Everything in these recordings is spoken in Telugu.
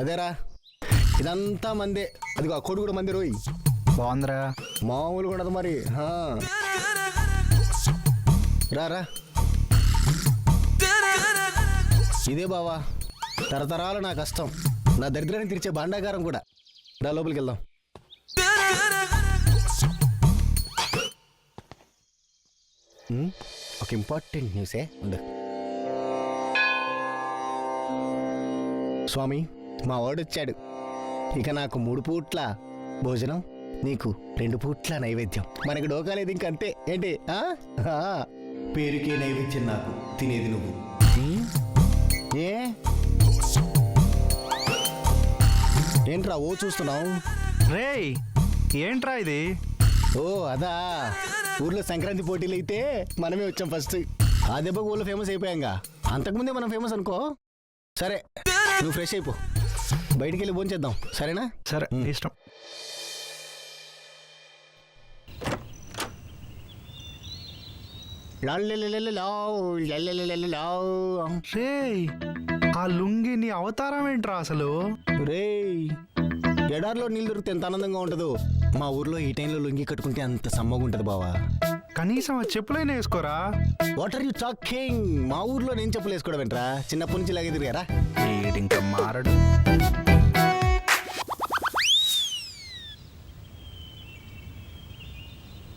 అదేరా ఇదంతా మందే. అదిగో ఆ కోడి కూడా మంది రోయ్. బాగుందిరా. మామూలుగా ఉండదు మరి. రా ఇదే బావా తరతరాలు నా కష్టం, నా దరిద్రాన్ని తీర్చే భాండాగారం కూడా. రా లోపలికి వెళ్దాం. ఒక ఇంపార్టెంట్ న్యూసే ఉంది స్వామి. మా వాడు వచ్చాడు. ఇక నాకు 3 పూట్ల భోజనం, నీకు 2 పూట్ల నైవేద్యం. మనకి డోకాలేదు ఇంకంతే. ఏంటి పేరుకే నైవేద్యం, నాకు తినేది నువ్వు. ఏ ఏంట్రా ఓ చూస్తున్నావు? రేయ్ ఏంట్రా ఇది? ఓ అదా, ఊర్లో సంక్రాంతి పోటీలు అయితే మనమే వచ్చాం ఫస్ట్. ఆ దెబ్బకు ఊళ్ళో ఫేమస్ అయిపోయాంగా. అంతకుముందే మనం ఫేమస్ అనుకో. సరే నువ్వు ఫ్రెష్ అయిపో, బయటికి వెళ్ళి భోంచేద్దాం సరేనా? సరే ఇష్టం. రేయ్ ఆ లుంగి నీ అవతారం ఏంట్రా అసలు? రేయ్ ఎడారిలో నీళ్ళు దొరికితే ఎంత ఆనందంగా ఉంటుందో, మా ఊర్లో ఈ టైంలో లుంగి కట్టుకుంటే అంత సమ్మగా ఉంటుంది బావా. కనీసం ఆ చెప్పులైనా వేసుకోరా. What are you talking? మా ఊర్లో నేను చెప్పులు వేసుకోవడం ఏంట్రా? చిన్నప్పటి నుంచి ఇలాగే తిరిగారా? ఇంకా మారడు.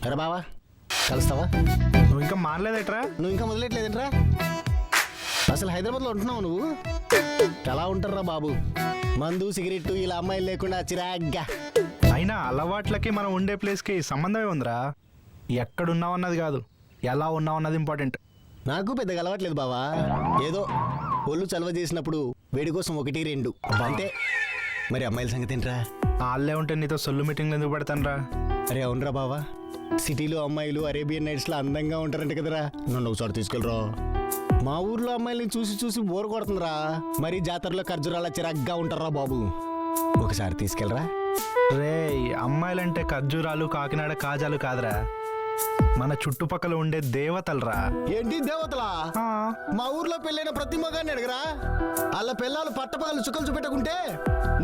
అరే బావా కలుస్తావా? నువ్వు ఇంకా మారలేదేట్రా? నువ్వు ఇంకా మొదలెట్లేదేంట్రా? అసలు హైదరాబాద్లో ఉంటున్నావు నువ్వు? ఎలా ఉంటారా బాబు, మందు సిగరెట్ ఇలా అమ్మాయిలు లేకుండా చిరాగ్గా. అయినా అలవాట్లకి మనం ఉండే ప్లేస్కి సంబంధమే ఉందిరా. ఎక్కడున్నావన్నది కాదు, ఎలా ఉన్నావన్నది ఇంపార్టెంట్. నాకు పెద్దగా అలవాట్లేదు బావా. ఏదో ఒళ్ళు చలవ చేసినప్పుడు వేడి కోసం 1, 2 అంతే. మరి అమ్మాయిల సంగతి ఏంట్రా? వాళ్ళే ఉంటే నీతో సొల్లు మీటింగ్లు ఎందుకు పెడతానరా? అరే అవునరా బావా, సిటీలో అమ్మాయిలు అరేబియన్ నైట్స్లో అందంగా ఉంటారంట కదరా. నన్ను ఒకసారి తీసుకెళ్ళరా. మా ఊర్లో అమ్మాయిలని చూసి చూసి బోర్ కొడుతుందిరా. మరి జాతరలో ఖర్జూరాల చిరాగ్గా ఉంటారా బాబు. ఒకసారి తీసుకెళ్ళరా. రేయ్ అమ్మాయిలంటే ఖర్జూరాలు కాకినాడ కాజాలు కాదురా, మన చుట్టుపక్కల ఉండే దేవతలరా. ఏంటి దేవతలా? మా ఊర్లో పెళ్ళైన ప్రతి మగాన్ని అడగరా. వాళ్ళ పిల్లలు పట్టపగలు చుక్కలు చూపెట్టుకుంటే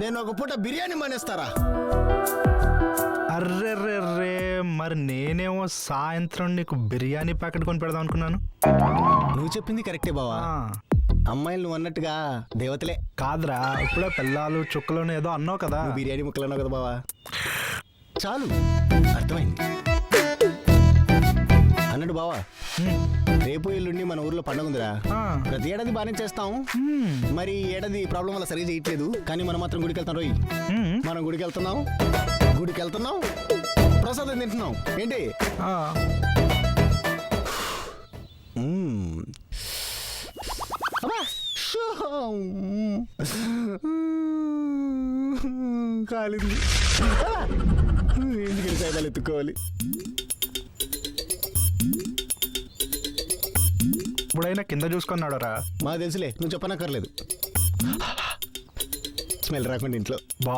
నేను ఒక పూట బిర్యానీ మానేస్తారా? అర్రెర్రెర్రే, మరి నేనేమో సాయంత్రం నీకు బిర్యానీ ప్యాకెట్ కొని పెడదాం అనుకున్నాను. నువ్వు చెప్పింది కరెక్టే బావా. అమ్మాయిలు నువ్వు అన్నట్టుగా దేవతలే. కాదురా, ఇప్పుడే పిల్లలు చుక్కలోనే ఏదో అన్నావు కదా. బిర్యానీ ముక్కలు అన్నావు కదా బావా. చాలు అర్థమైంది. అన్నట్టు బావా, రేపు ఎల్లుండి మన ఊర్లో పండుగ ఉందిరా. ప్రతి ఏడాది బాగానే చేస్తాం. మరి ఏడాది ప్రాబ్లం వల్ల సరిగా చేయట్లేదు. కానీ మనం మాత్రం గుడికి వెళ్తాం రోయ్. మనం గుడికి వెళ్తున్నాం ప్రసాదం తింటున్నాం. ఏంటి కాలింది. ఎందుకు సైదాలు ఎత్తుకోవాలి? ఇప్పుడైనా కింద చూసుకున్నాడు రా. మాకు తెలుసులే, నువ్వు చెప్పనక్కర్లేదు. స్మెల్ రాకుండా ఇంట్లో బా